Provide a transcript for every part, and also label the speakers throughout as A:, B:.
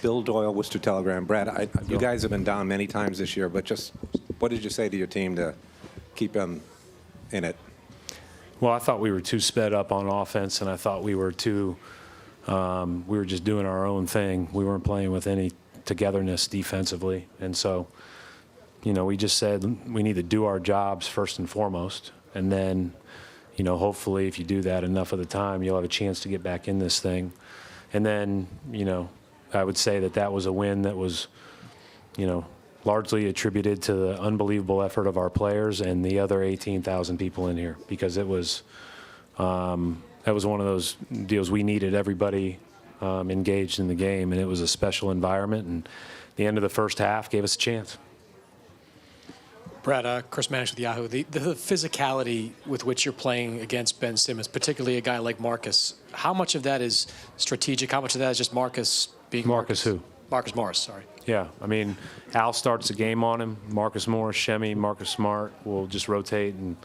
A: Bill Doyle, Worcester Telegram. Brad, you guys have been down many times this year, but just what did you say to your team to keep them in it?
B: Well, I thought we were too sped up on offense, and I thought we were we were just doing our own thing. We weren't playing with any togetherness defensively. And so, we just said we need to do our jobs first and foremost. And then, hopefully if you do that enough of the time, you'll have a chance to get back in this thing. And then, I would say that was a win that was, largely attributed to the unbelievable effort of our players and the other 18,000 people in here, because it was that was one of those deals. We needed everybody engaged in the game, and it was a special environment, and the end of the first half gave us a chance.
C: Brad, Chris Manish with Yahoo. The physicality with which you're playing against Ben Simmons, particularly a guy like Marcus, how much of that is strategic? How much of that is just Marcus being
B: Marcus who?
C: Marcus Morris, sorry.
B: Yeah, I mean, Al starts the game on him. Marcus Morris, Shemi, Marcus Smart will just rotate, and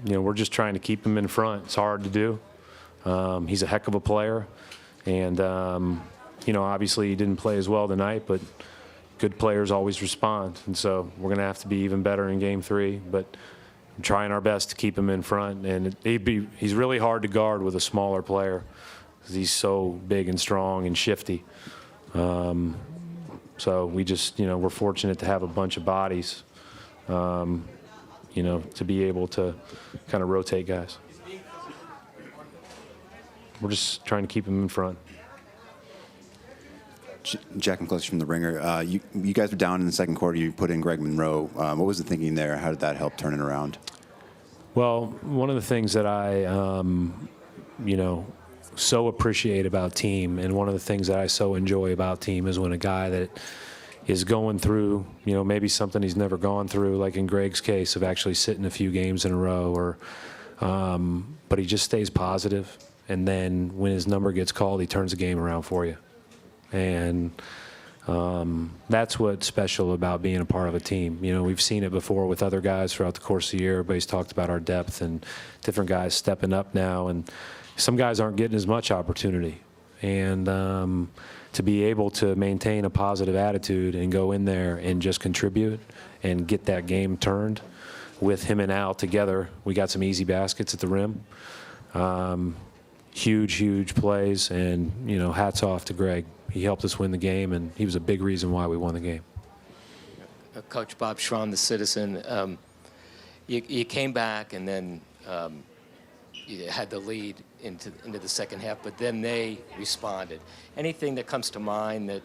B: we're just trying to keep him in front. It's hard to do. He's a heck of a player, and obviously he didn't play as well tonight, but good players always respond, and so we're going to have to be even better in Game 3. But I'm trying our best to keep him in front, and he's really hard to guard with a smaller player because he's so big and strong and shifty. So we just, we're fortunate to have a bunch of bodies, to be able to kind of rotate guys. We're just trying to keep them in front.
D: Jack McCluskey from The Ringer. You guys were down in the second quarter. You put in Greg Monroe. What was the thinking there? How did that help turn it around? Well,
B: one of the things that I, so appreciate about team, and one of the things that I so enjoy about team is when a guy that is going through, maybe something he's never gone through, like in Greg's case of actually sitting a few games in a row, but he just stays positive, and then when his number gets called, he turns the game around for you. And that's what's special about being a part of a team. We've seen it before with other guys throughout the course of the year. Everybody's talked about our depth and different guys stepping up now, and some guys aren't getting as much opportunity. And to be able to maintain a positive attitude and go in there and just contribute and get that game turned with him and Al together. We got some easy baskets at the rim. Huge plays, and, hats off to Greg. He helped us win the game, and he was a big reason why we won the game.
E: Coach Bob Schramm, the Citizen, you came back, and then you had the lead into the second half, but then they responded. Anything that comes to mind that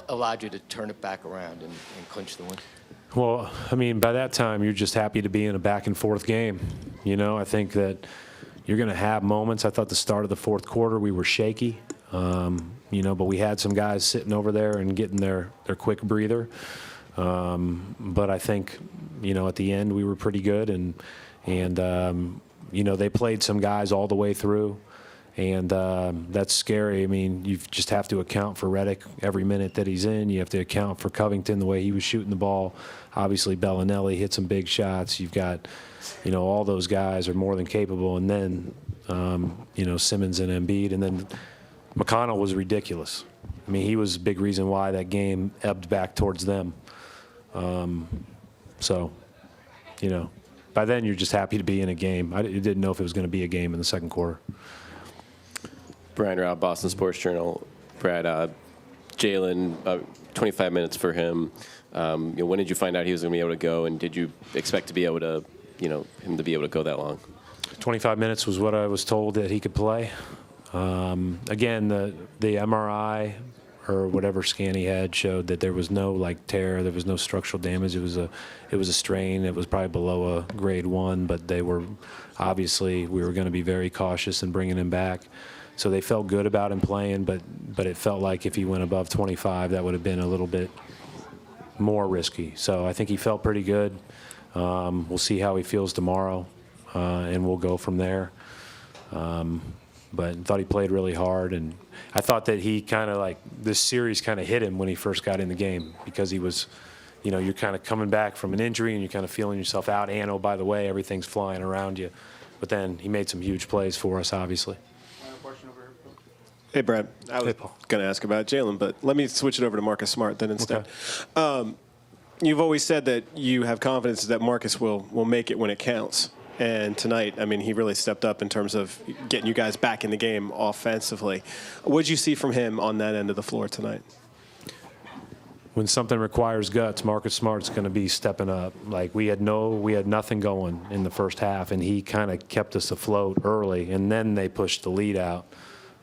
E: allowed you to turn it back around and clinch the win?
B: Well, I mean, by that time, you're just happy to be in a back-and-forth game. I think that you're going to have moments. I thought the start of the fourth quarter we were shaky, but we had some guys sitting over there and getting their quick breather. But I think, at the end we were pretty good, and they played some guys all the way through, and that's scary. I mean, you just have to account for Redick every minute that he's in. You have to account for Covington, the way he was shooting the ball. Obviously, Bellinelli hit some big shots. You've got, all those guys are more than capable. And then, Simmons and Embiid. And then McConnell was ridiculous. I mean, he was a big reason why that game ebbed back towards them. By then you're just happy to be in a game. I didn't know if it was going to be a game in the second quarter.
F: Brian Robb, Boston Sports Journal. Brad, Jalen, 25 minutes for him. When did you find out he was going to be able to go, and did you expect to be able to, him to be able to go that long? 25
B: minutes was what I was told that he could play. Again, the MRI or whatever scan he had showed that there was no tear, there was no structural damage. It was a strain. It was probably below a grade 1, but we were going to be very cautious in bringing him back. So they felt good about him playing, but it felt like if he went above 25, that would have been a little bit more risky. So I think he felt pretty good. We'll see how he feels tomorrow, and we'll go from there. But I thought he played really hard, and I thought that he kind of this series kind of hit him when he first got in the game, because he was, you're kind of coming back from an injury and you're kind of feeling yourself out, and oh, by the way, everything's flying around you. But then he made some huge plays for us, obviously.
G: Hey, Brad. I was
B: Hey, Paul.
G: going to ask about Jalen, but let me switch it over to Marcus Smart then instead.
B: Okay.
G: You've always said that you have confidence that Marcus will make it when it counts. And tonight, I mean, he really stepped up in terms of getting you guys back in the game offensively. What did you see from him on that end of the floor tonight?
B: When something requires guts, Marcus Smart's going to be stepping up. Like we had nothing going in the first half, and he kind of kept us afloat early, and then they pushed the lead out.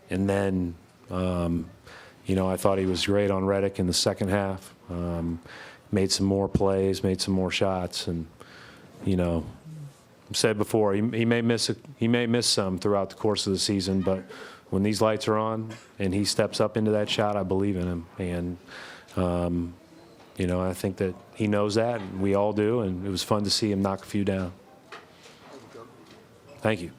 B: And then, I thought he was great on Redick in the second half. Made some more plays, made some more shots, and said before he may miss some throughout the course of the season, but when these lights are on and he steps up into that shot, I believe in him. And I think that he knows that, and we all do, and it was fun to see him knock a few down. Thank you.